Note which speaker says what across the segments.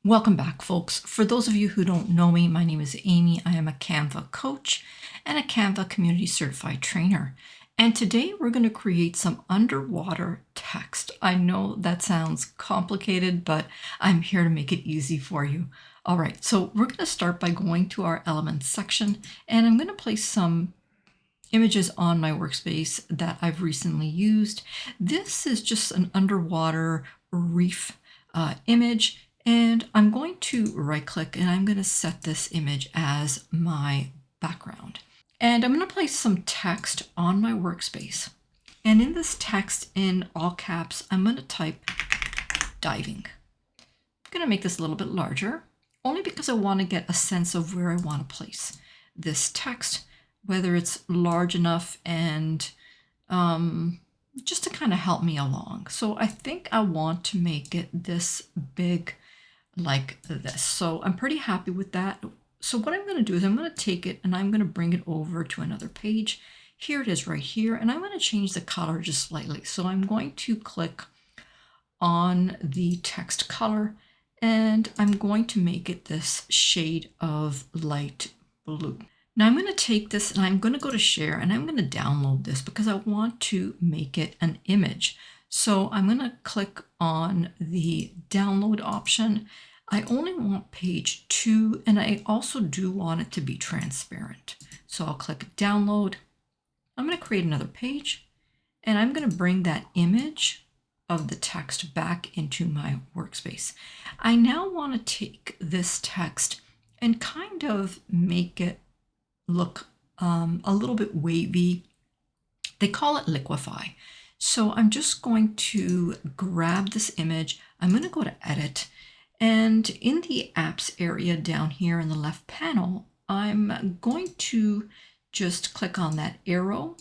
Speaker 1: Welcome back, folks. For those of you who don't know me, my name is Amy. I am a Canva coach and a Canva community certified trainer. And today we're going to create some underwater text. I know that sounds complicated, but I'm here to make it easy for you. All right, so we're going to start by going to our elements section, and I'm going to place some images on my workspace that I've recently used. This is just an underwater reef image. And I'm going to right click and I'm going to set this image as my background. And I'm going to place some text on my workspace. And in this text in all caps, I'm going to type diving. I'm going to make this a little bit larger, only because I want to get a sense of where I want to place this text, whether it's large enough and just to kind of help me along. So I think I want to make it this big like this. So I'm pretty happy with that. So what I'm going to do is I'm going to take it and I'm going to bring it over to another page. Here it is right here. And I'm going to change the color just slightly. So I'm going to click on the text color and I'm going to make it this shade of light blue. Now I'm going to take this and I'm going to go to share and I'm going to download this because I want to make it an image. So I'm going to click on the download option. I only want page 2 and I also do want it to be transparent. So I'll click download. I'm going to create another page and I'm going to bring that image of the text back into my workspace. I now want to take this text and kind of make it look a little bit wavy. They call it liquefy. So I'm just going to grab this image. I'm going to go to edit. And in the apps area down here in the left panel, I'm going to just click on that arrow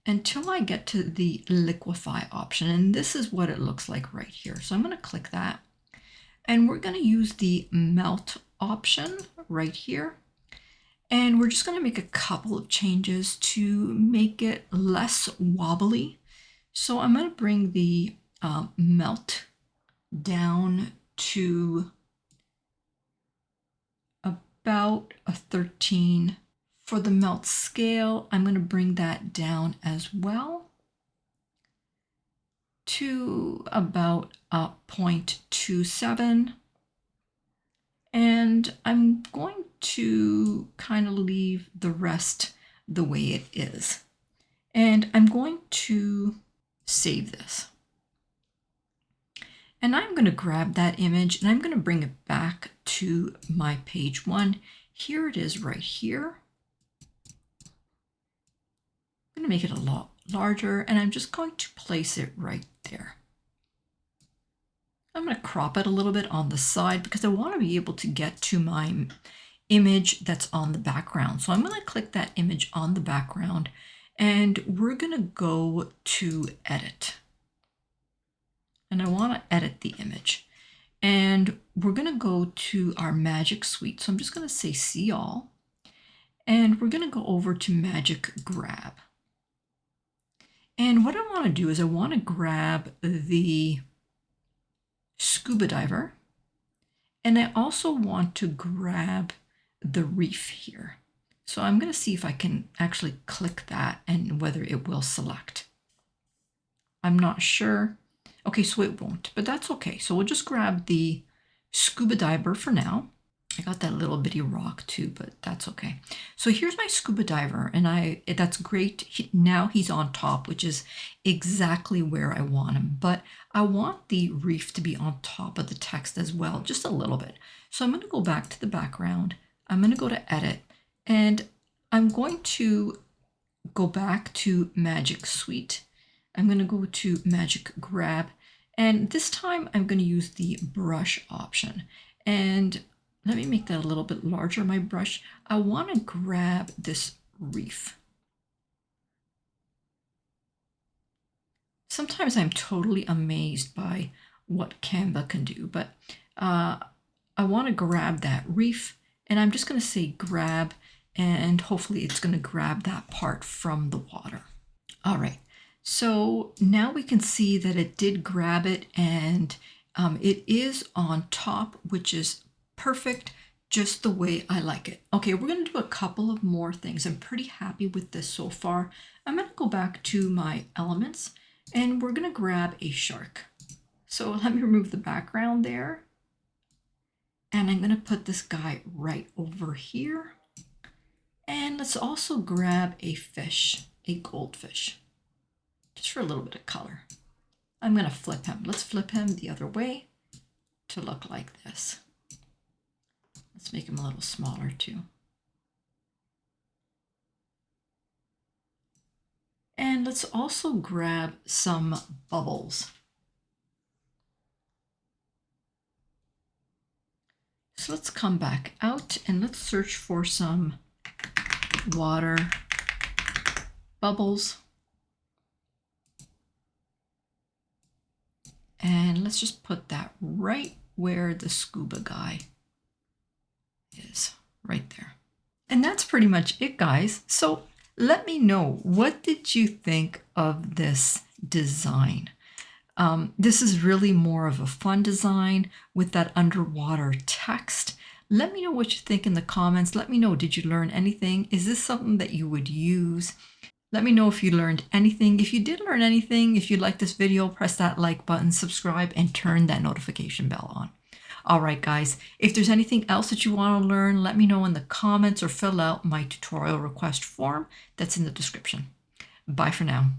Speaker 1: until I get to the liquefy option. And this is what it looks like right here. So I'm going to click that. And we're going to use the melt option right here. And we're just going to make a couple of changes to make it less wobbly. So I'm going to bring the melt down to about a 13. For the melt scale, I'm going to bring that down as well to about 0.27. And I'm going to kind of leave the rest the way it is. And I'm going to save this. And I'm going to grab that image and I'm going to bring it back to my page 1. Here it is right here. I'm going to make it a lot larger and I'm just going to place it right there. I'm going to crop it a little bit on the side because I want to be able to get to my image that's on the background. So I'm going to click that image on the background and we're going to go to edit. And I want to edit the image. And we're going to go to our Magic Suite. So I'm just going to say see all. And we're going to go over to Magic Grab. And what I want to do is I want to grab the scuba diver. And I also want to grab the reef here. So I'm going to see if I can actually click that and whether it will select. I'm not sure. Okay, so it won't, but that's okay. So we'll just grab the scuba diver for now. I got that little bitty rock too, but that's okay. So here's my scuba diver and that's great. Now he's on top, which is exactly where I want him, but I want the reef to be on top of the text as well, just a little bit. So I'm going to go back to the background. I'm going to go to edit and I'm going to go back to Magic Suite. I'm going to go to Magic Grab. And this time I'm going to use the brush option. And let me make that a little bit larger, my brush. I want to grab this reef. Sometimes I'm totally amazed by what Canva can do, but I want to grab that reef and I'm just going to say grab and hopefully it's going to grab that part from the water. All right. So now we can see that it did grab it and It is on top, which is perfect, just the way I like it. Okay, we're going to do a couple of more things. I'm pretty happy with this so far. I'm going to go back to my elements and we're going to grab a shark. So let me remove the background there. And I'm going to put this guy right over here. And let's also grab a fish, a goldfish, just for a little bit of color. I'm going to flip him. Let's flip him the other way to look like this. Let's make him a little smaller too. And let's also grab some bubbles. So let's come back out and let's search for some water bubbles. And let's just put that right where the scuba guy is, right there. And that's pretty much it, guys. So let me know, what did you think of this design? This is really more of a fun design with that underwater text. Let me know what you think in the comments. Let me know, did you learn anything? Is this something that you would use? Let me know if you learned anything. If you did learn anything, if you liked this video, press that like button, subscribe, and turn that notification bell on. All right, guys, if there's anything else that you want to learn, let me know in the comments or fill out my tutorial request form that's in the description. Bye for now.